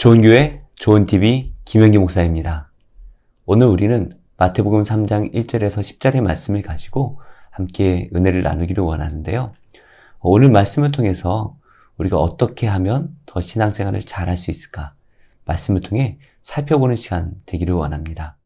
좋은 교회, 좋은 TV, 김영기 목사입니다. 오늘 우리는 마태복음 3장 1절에서 10절의 말씀을 가지고 함께 은혜를 나누기를 원하는데요. 오늘 말씀을 통해서 우리가 어떻게 하면 더 신앙생활을 잘할 수 있을까? 말씀을 통해 살펴보는 시간 되기를 원합니다.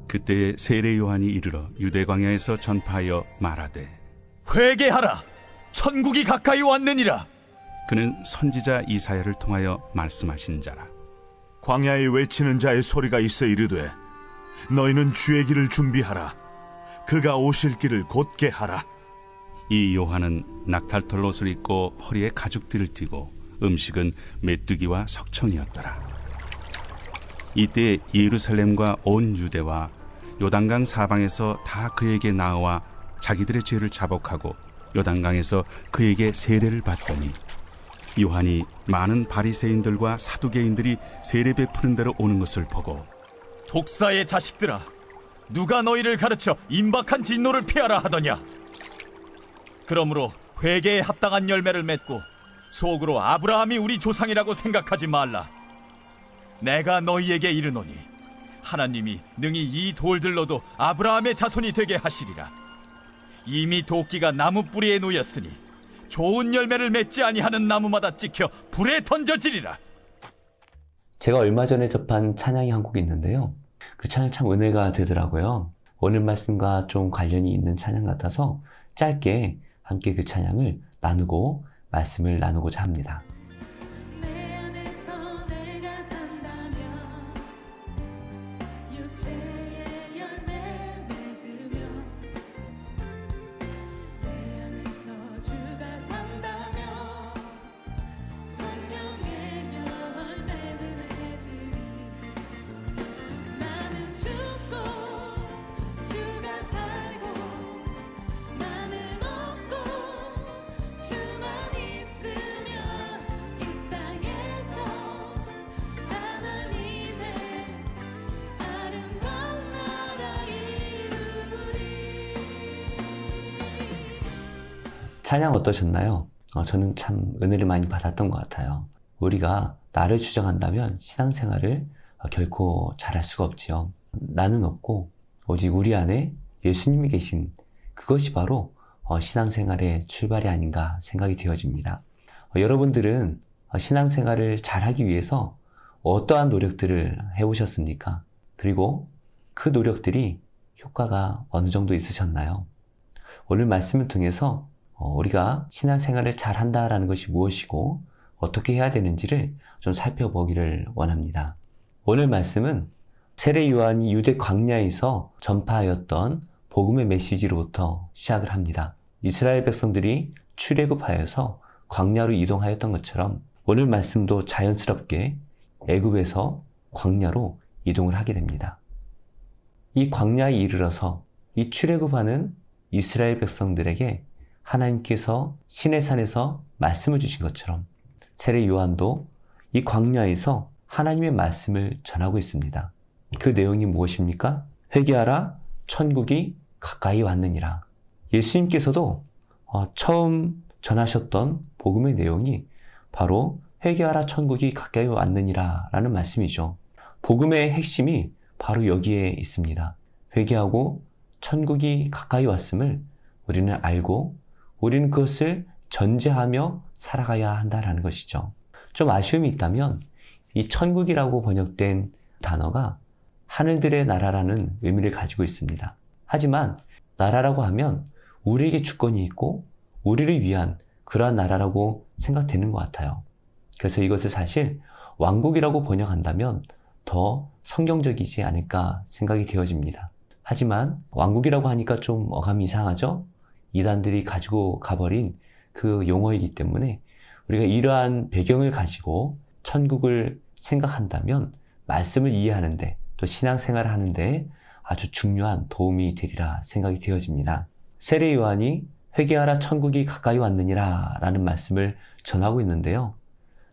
그때에 세례 요한이 이르러 유대 광야에서 전파하여 말하되 회개하라! 천국이 가까이 왔느니라! 그는 선지자 이사야를 통하여 말씀하신 자라. 광야에 외치는 자의 소리가 있어 이르되 너희는 주의 길을 준비하라. 그가 오실 길을 곧게 하라. 이 요한은 낙탈털 옷을 입고 허리에 가죽띠를 띠고 음식은 메뚜기와 석청이었더라. 이때 예루살렘과 온 유대와 요단강 사방에서 다 그에게 나와 자기들의 죄를 자복하고 요단강에서 그에게 세례를 받더니 요한이 많은 바리새인들과 사두개인들이 세례 베푸는 데로 오는 것을 보고 독사의 자식들아, 누가 너희를 가르쳐 임박한 진노를 피하라 하더냐? 그러므로 회개에 합당한 열매를 맺고 속으로 아브라함이 우리 조상이라고 생각하지 말라. 내가 너희에게 이르노니 하나님이 능히 이 돌들로도 아브라함의 자손이 되게 하시리라. 이미 도끼가 나무 뿌리에 놓였으니 좋은 열매를 맺지 아니하는 나무마다 찍혀 불에 던져지리라. 제가 얼마 전에 접한 찬양이 한 곡이 있는데요. 그 찬양 참 은혜가 되더라고요. 오늘 말씀과 좀 관련이 있는 찬양 같아서 짧게 함께 그 찬양을 나누고 말씀을 나누고자 합니다. 찬양 어떠셨나요? 저는 참 은혜를 많이 받았던 것 같아요. 우리가 나를 주장한다면 신앙생활을 결코 잘할 수가 없지요. 나는 없고 오직 우리 안에 예수님이 계신 그것이 바로 신앙생활의 출발이 아닌가 생각이 되어집니다. 여러분들은 신앙생활을 잘하기 위해서 어떠한 노력들을 해오셨습니까? 그리고 그 노력들이 효과가 어느 정도 있으셨나요? 오늘 말씀을 통해서 우리가 신앙생활을 잘 한다라는 것이 무엇이고 어떻게 해야 되는지를 좀 살펴보기를 원합니다. 오늘 말씀은 세례 요한이 유대 광야에서 전파하였던 복음의 메시지로부터 시작을 합니다. 이스라엘 백성들이 출애굽하여서 광야로 이동하였던 것처럼 오늘 말씀도 자연스럽게 애굽에서 광야로 이동을 하게 됩니다. 이 광야에 이르러서 이 출애굽하는 이스라엘 백성들에게 하나님께서 시내산에서 말씀을 주신 것처럼 세례 요한도 이 광야에서 하나님의 말씀을 전하고 있습니다. 그 내용이 무엇입니까? 회개하라, 천국이 가까이 왔느니라. 예수님께서도 처음 전하셨던 복음의 내용이 바로 회개하라, 천국이 가까이 왔느니라 라는 말씀이죠. 복음의 핵심이 바로 여기에 있습니다. 회개하고 천국이 가까이 왔음을 우리는 알고 우리는 그것을 전제하며 살아가야 한다는 것이죠. 좀 아쉬움이 있다면 이 천국이라고 번역된 단어가 하늘들의 나라라는 의미를 가지고 있습니다. 하지만 나라라고 하면 우리에게 주권이 있고 우리를 위한 그러한 나라라고 생각되는 것 같아요. 그래서 이것을 사실 왕국이라고 번역한다면 더 성경적이지 않을까 생각이 되어집니다. 하지만 왕국이라고 하니까 좀 어감이 이상하죠? 이단들이 가지고 가버린 그 용어이기 때문에 우리가 이러한 배경을 가지고 천국을 생각한다면 말씀을 이해하는데 또 신앙생활을 하는데 아주 중요한 도움이 되리라 생각이 되어집니다. 세례 요한이 회개하라 천국이 가까이 왔느니라 라는 말씀을 전하고 있는데요.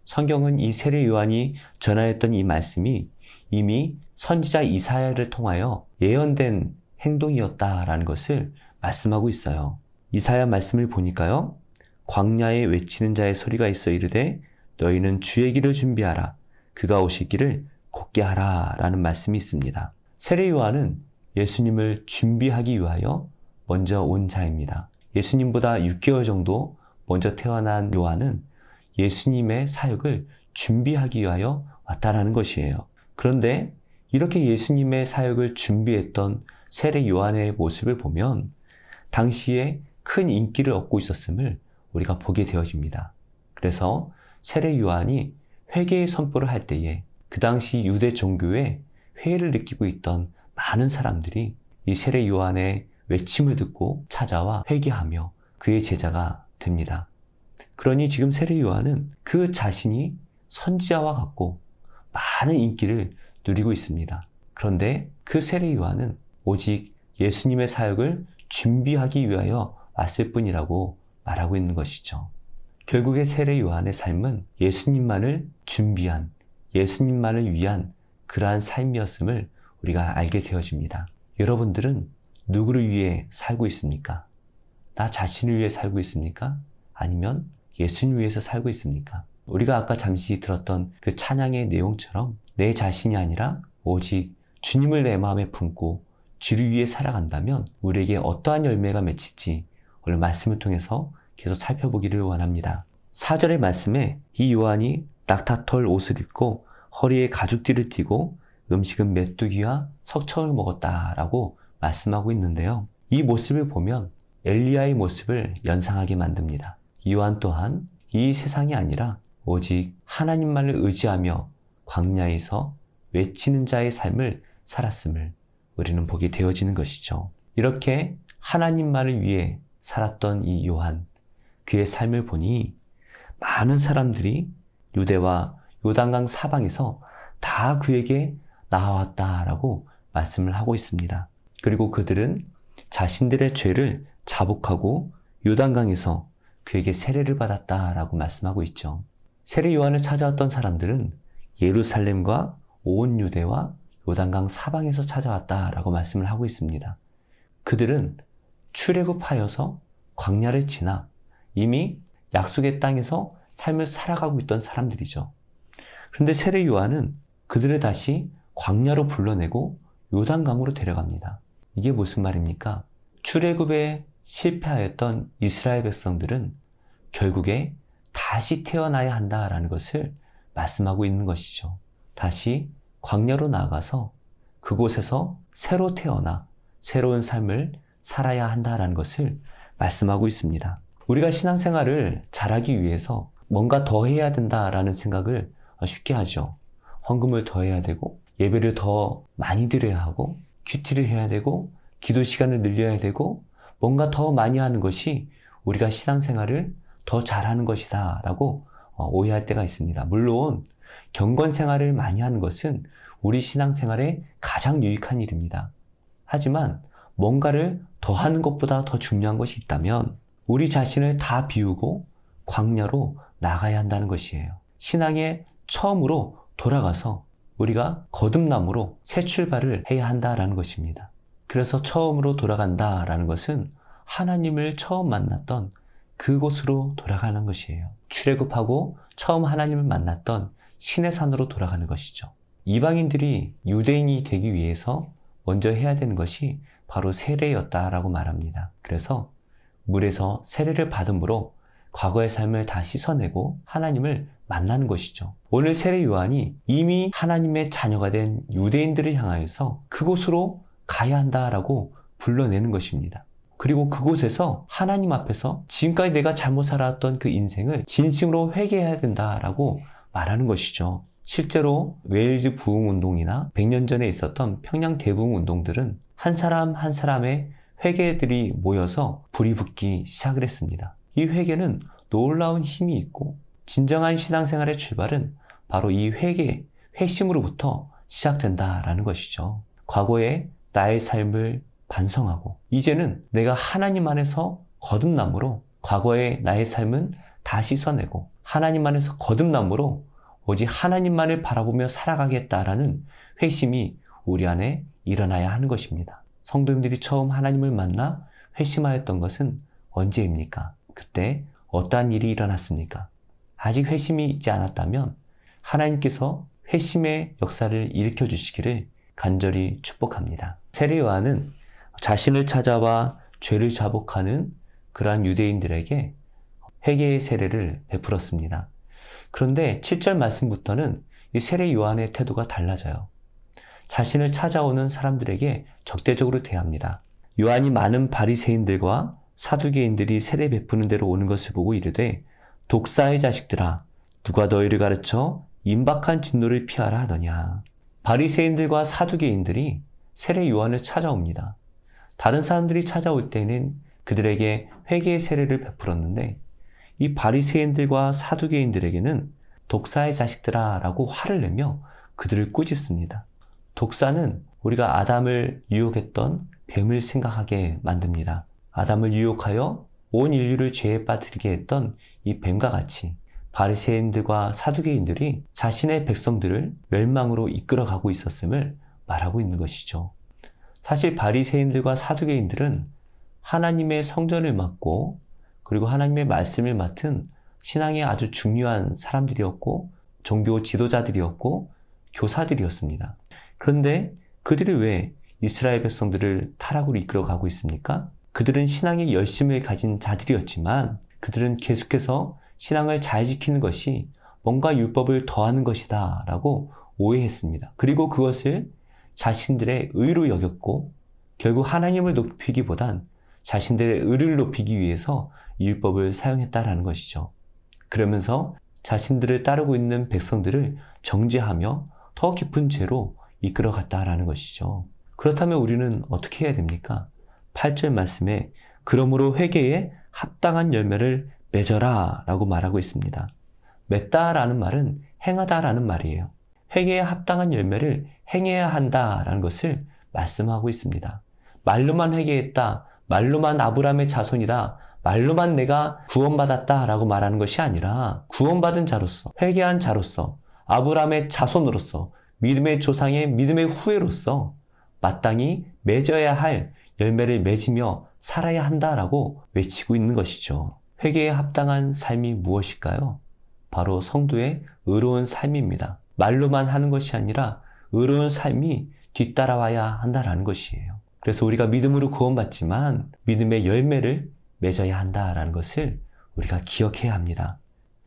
성경은 이 세례 요한이 전하였던 이 말씀이 이미 선지자 이사야를 통하여 예언된 행동이었다라는 것을 말씀하고 있어요. 이사야 말씀을 보니까요. 광야에 외치는 자의 소리가 있어 이르되 너희는 주의 길을 준비하라. 그가 오실 길을 곧게 하라 라는 말씀이 있습니다. 세례 요한은 예수님을 준비하기 위하여 먼저 온 자입니다. 예수님보다 6개월 정도 먼저 태어난 요한은 예수님의 사역을 준비하기 위하여 왔다라는 것이에요. 그런데 이렇게 예수님의 사역을 준비했던 세례 요한의 모습을 보면 당시에 큰 인기를 얻고 있었음을 우리가 보게 되어집니다. 그래서 세례 요한이 회개의 선포를 할 때에 그 당시 유대 종교에 회의를 느끼고 있던 많은 사람들이 이 세례 요한의 외침을 듣고 찾아와 회개하며 그의 제자가 됩니다. 그러니 지금 세례 요한은 그 자신이 선지자와 같고 많은 인기를 누리고 있습니다. 그런데 그 세례 요한은 오직 예수님의 사역을 준비하기 위하여 왔을 뿐이라고 말하고 있는 것이죠. 결국에 세례 요한의 삶은 예수님만을 준비한, 예수님만을 위한 그러한 삶이었음을 우리가 알게 되어집니다. 여러분들은 누구를 위해 살고 있습니까? 나 자신을 위해 살고 있습니까? 아니면 예수님 위해서 살고 있습니까? 우리가 아까 잠시 들었던 그 찬양의 내용처럼 내 자신이 아니라 오직 주님을 내 마음에 품고 주를 위해 살아간다면 우리에게 어떠한 열매가 맺힐지 오늘 말씀을 통해서 계속 살펴보기를 원합니다. 4절의 말씀에 이 요한이 낙타털 옷을 입고 허리에 가죽띠를 띠고 음식은 메뚜기와 석청을 먹었다라고 말씀하고 있는데요. 이 모습을 보면 엘리야의 모습을 연상하게 만듭니다. 요한 또한 이 세상이 아니라 오직 하나님만을 의지하며 광야에서 외치는 자의 삶을 살았음을 우리는 보게 되어지는 것이죠. 이렇게 하나님만을 위해 살았던 이 요한, 그의 삶을 보니 많은 사람들이 유대와 요단강 사방에서 다 그에게 나아왔다라고 말씀을 하고 있습니다. 그리고 그들은 자신들의 죄를 자복하고 요단강에서 그에게 세례를 받았다라고 말씀하고 있죠. 세례 요한을 찾아왔던 사람들은 예루살렘과 온 유대와 요단강 사방에서 찾아왔다라고 말씀을 하고 있습니다. 그들은 출애굽하여서 광야를 지나 이미 약속의 땅에서 삶을 살아가고 있던 사람들이죠. 그런데 세례 요한은 그들을 다시 광야로 불러내고 요단강으로 데려갑니다. 이게 무슨 말입니까? 출애굽에 실패하였던 이스라엘 백성들은 결국에 다시 태어나야 한다라는 것을 말씀하고 있는 것이죠. 다시 광야로 나아가서 그곳에서 새로 태어나 새로운 삶을 살아야 한다라는 것을 말씀하고 있습니다. 우리가 신앙생활을 잘하기 위해서 뭔가 더 해야 된다라는 생각을 쉽게 하죠. 헌금을 더 해야 되고 예배를 더 많이 드려야 하고 큐티를 해야 되고 기도 시간을 늘려야 되고 뭔가 더 많이 하는 것이 우리가 신앙생활을 더 잘하는 것이다 라고 오해할 때가 있습니다. 물론 경건 생활을 많이 하는 것은 우리 신앙생활에 가장 유익한 일입니다. 하지만 뭔가를 더 하는 것보다 더 중요한 것이 있다면 우리 자신을 다 비우고 광야로 나가야 한다는 것이에요. 신앙의 처음으로 돌아가서 우리가 거듭남으로 새 출발을 해야 한다라는 것입니다. 그래서 처음으로 돌아간다라는 것은 하나님을 처음 만났던 그곳으로 돌아가는 것이에요. 출애굽하고 처음 하나님을 만났던 시내산으로 돌아가는 것이죠. 이방인들이 유대인이 되기 위해서 먼저 해야 되는 것이 바로 세례였다라고 말합니다. 그래서 물에서 세례를 받음으로 과거의 삶을 다 씻어내고 하나님을 만나는 것이죠. 오늘 세례 요한이 이미 하나님의 자녀가 된 유대인들을 향하여서 그곳으로 가야 한다라고 불러내는 것입니다. 그리고 그곳에서 하나님 앞에서 지금까지 내가 잘못 살아왔던 그 인생을 진심으로 회개해야 된다라고 말하는 것이죠. 실제로 웨일즈 부흥운동이나 100년 전에 있었던 평양 대부흥운동들은 한 사람 한 사람의 회개들이 모여서 불이 붙기 시작을 했습니다. 이 회개는 놀라운 힘이 있고 진정한 신앙생활의 출발은 바로 이 회개, 회심으로부터 시작된다라는 것이죠. 과거에 나의 삶을 반성하고 이제는 내가 하나님 안에서 거듭남으로 과거의 나의 삶은 다 씻어내고 하나님 안에서 거듭남으로 오직 하나님만을 바라보며 살아가겠다라는 회심이 우리 안에 일어나야 하는 것입니다. 성도님들이 처음 하나님을 만나 회심하였던 것은 언제입니까? 그때 어떠한 일이 일어났습니까? 아직 회심이 있지 않았다면 하나님께서 회심의 역사를 일으켜 주시기를 간절히 축복합니다. 세례 요한은 자신을 찾아와 죄를 자복하는 그러한 유대인들에게 회개의 세례를 베풀었습니다. 그런데 7절 말씀부터는 이 세례 요한의 태도가 달라져요. 자신을 찾아오는 사람들에게 적대적으로 대합니다. 요한이 많은 바리새인들과 사두개인들이 세례 베푸는 데로 오는 것을 보고 이르되 독사의 자식들아 누가 너희를 가르쳐 임박한 진노를 피하라 하더냐. 바리새인들과 사두개인들이 세례 요한을 찾아옵니다. 다른 사람들이 찾아올 때는 그들에게 회개의 세례를 베풀었는데 이 바리새인들과 사두개인들에게는 독사의 자식들아 라고 화를 내며 그들을 꾸짖습니다. 독사는 우리가 아담을 유혹했던 뱀을 생각하게 만듭니다. 아담을 유혹하여 온 인류를 죄에 빠뜨리게 했던 이 뱀과 같이 바리새인들과 사두개인들이 자신의 백성들을 멸망으로 이끌어가고 있었음을 말하고 있는 것이죠. 사실 바리새인들과 사두개인들은 하나님의 성전을 맡고 그리고 하나님의 말씀을 맡은 신앙의 아주 중요한 사람들이었고 종교 지도자들이었고 교사들이었습니다. 그런데 그들이 왜 이스라엘 백성들을 타락으로 이끌어가고 있습니까? 그들은 신앙의 열심을 가진 자들이었지만 그들은 계속해서 신앙을 잘 지키는 것이 뭔가 율법을 더하는 것이다 라고 오해했습니다. 그리고 그것을 자신들의 의로 여겼고 결국 하나님을 높이기보단 자신들의 의를 높이기 위해서 이 율법을 사용했다라는 것이죠. 그러면서 자신들을 따르고 있는 백성들을 정죄하며 더 깊은 죄로 이끌어갔다라는 것이죠. 그렇다면 우리는 어떻게 해야 됩니까? 8절 말씀에 그러므로 회개에 합당한 열매를 맺어라 라고 말하고 있습니다. 맺다라는 말은 행하다라는 말이에요. 회개에 합당한 열매를 행해야 한다라는 것을 말씀하고 있습니다. 말로만 회개했다, 말로만 아브라함의 자손이다, 말로만 내가 구원받았다 라고 말하는 것이 아니라 구원받은 자로서, 회개한 자로서, 아브라함의 자손으로서, 믿음의 조상의 믿음의 후예로서 마땅히 맺어야 할 열매를 맺으며 살아야 한다라고 외치고 있는 것이죠. 회개에 합당한 삶이 무엇일까요? 바로 성도의 의로운 삶입니다. 말로만 하는 것이 아니라 의로운 삶이 뒤따라와야 한다라는 것이에요. 그래서 우리가 믿음으로 구원받지만 믿음의 열매를 맺어야 한다라는 것을 우리가 기억해야 합니다.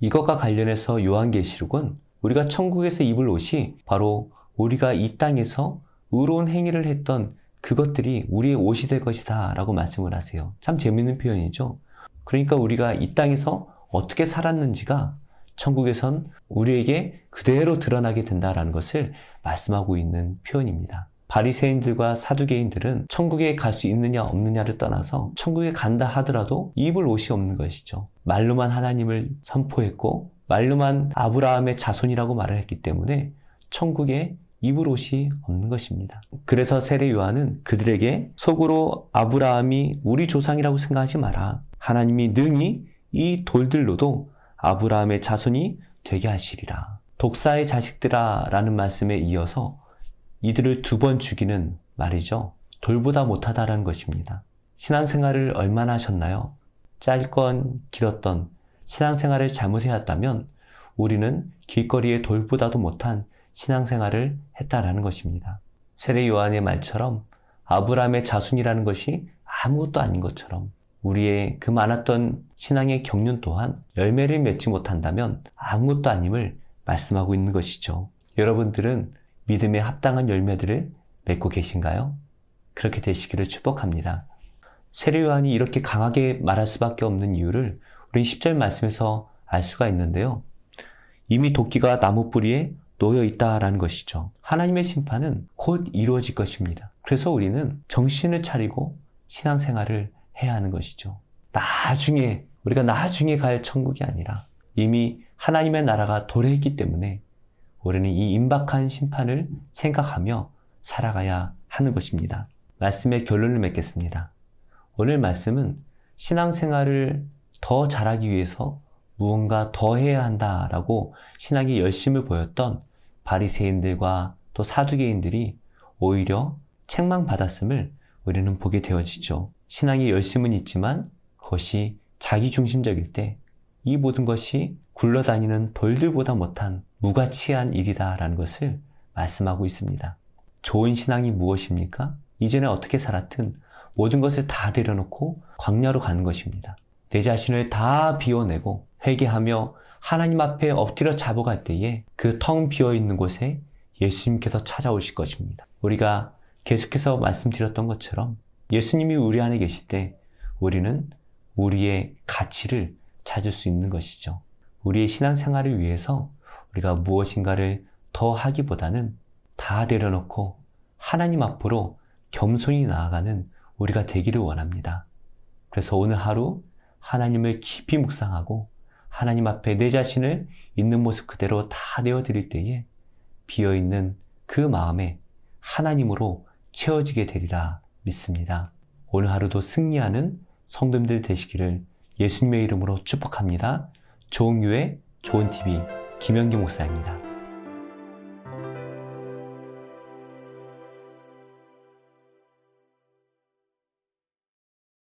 이것과 관련해서 요한계시록은 우리가 천국에서 입을 옷이 바로 우리가 이 땅에서 의로운 행위를 했던 그것들이 우리의 옷이 될 것이다 라고 말씀을 하세요. 참 재미있는 표현이죠. 그러니까 우리가 이 땅에서 어떻게 살았는지가 천국에선 우리에게 그대로 드러나게 된다라는 것을 말씀하고 있는 표현입니다. 바리새인들과 사두개인들은 천국에 갈 수 있느냐 없느냐를 떠나서 천국에 간다 하더라도 입을 옷이 없는 것이죠. 말로만 하나님을 선포했고 말로만 아브라함의 자손이라고 말을 했기 때문에 천국에 입을 옷이 없는 것입니다. 그래서 세례 요한은 그들에게 속으로 아브라함이 우리 조상이라고 생각하지 마라. 하나님이 능히 이 돌들로도 아브라함의 자손이 되게 하시리라. 독사의 자식들아 라는 말씀에 이어서 이들을 2번 죽이는 말이죠. 돌보다 못하다라는 것입니다. 신앙생활을 얼마나 하셨나요? 짧건 길었던 신앙생활을 잘못해왔다면 우리는 길거리의 돌보다도 못한 신앙생활을 했다라는 것입니다. 세례 요한의 말처럼 아브라함의 자손이라는 것이 아무것도 아닌 것처럼 우리의 그 많았던 신앙의 경륜 또한 열매를 맺지 못한다면 아무것도 아님을 말씀하고 있는 것이죠. 여러분들은 믿음에 합당한 열매들을 맺고 계신가요? 그렇게 되시기를 축복합니다. 세례 요한이 이렇게 강하게 말할 수밖에 없는 이유를 우리 10절 말씀에서 알 수가 있는데요. 이미 도끼가 나무 뿌리에 놓여 있다라는 것이죠. 하나님의 심판은 곧 이루어질 것입니다. 그래서 우리는 정신을 차리고 신앙생활을 해야 하는 것이죠. 우리가 나중에 갈 천국이 아니라 이미 하나님의 나라가 도래했기 때문에 우리는 이 임박한 심판을 생각하며 살아가야 하는 것입니다. 말씀의 결론을 맺겠습니다. 오늘 말씀은 신앙생활을 더 잘하기 위해서 무언가 더 해야 한다라고 신앙의 열심을 보였던 바리새인들과 또 사두개인들이 오히려 책망받았음을 우리는 보게 되어지죠. 신앙의 열심은 있지만 그것이 자기중심적일 때 이 모든 것이 굴러다니는 벌들보다 못한 무가치한 일이다라는 것을 말씀하고 있습니다. 좋은 신앙이 무엇입니까? 이전에 어떻게 살았든 모든 것을 다 내려놓고 광야로 가는 것입니다. 내 자신을 다 비워내고 회개하며 하나님 앞에 엎드려 잡아갈 때에 그 텅 비어있는 곳에 예수님께서 찾아오실 것입니다. 우리가 계속해서 말씀드렸던 것처럼 예수님이 우리 안에 계실 때 우리는 우리의 가치를 찾을 수 있는 것이죠. 우리의 신앙생활을 위해서 우리가 무엇인가를 더 하기보다는 다 내려놓고 하나님 앞으로 겸손히 나아가는 우리가 되기를 원합니다. 그래서 오늘 하루 하나님을 깊이 묵상하고 하나님 앞에 내 자신을 있는 모습 그대로 다 내어드릴 때에 비어있는 그 마음에 하나님으로 채워지게 되리라 믿습니다. 오늘 하루도 승리하는 성도님들 되시기를 예수님의 이름으로 축복합니다. 좋은 교회, 좋은 TV 김영기 목사입니다.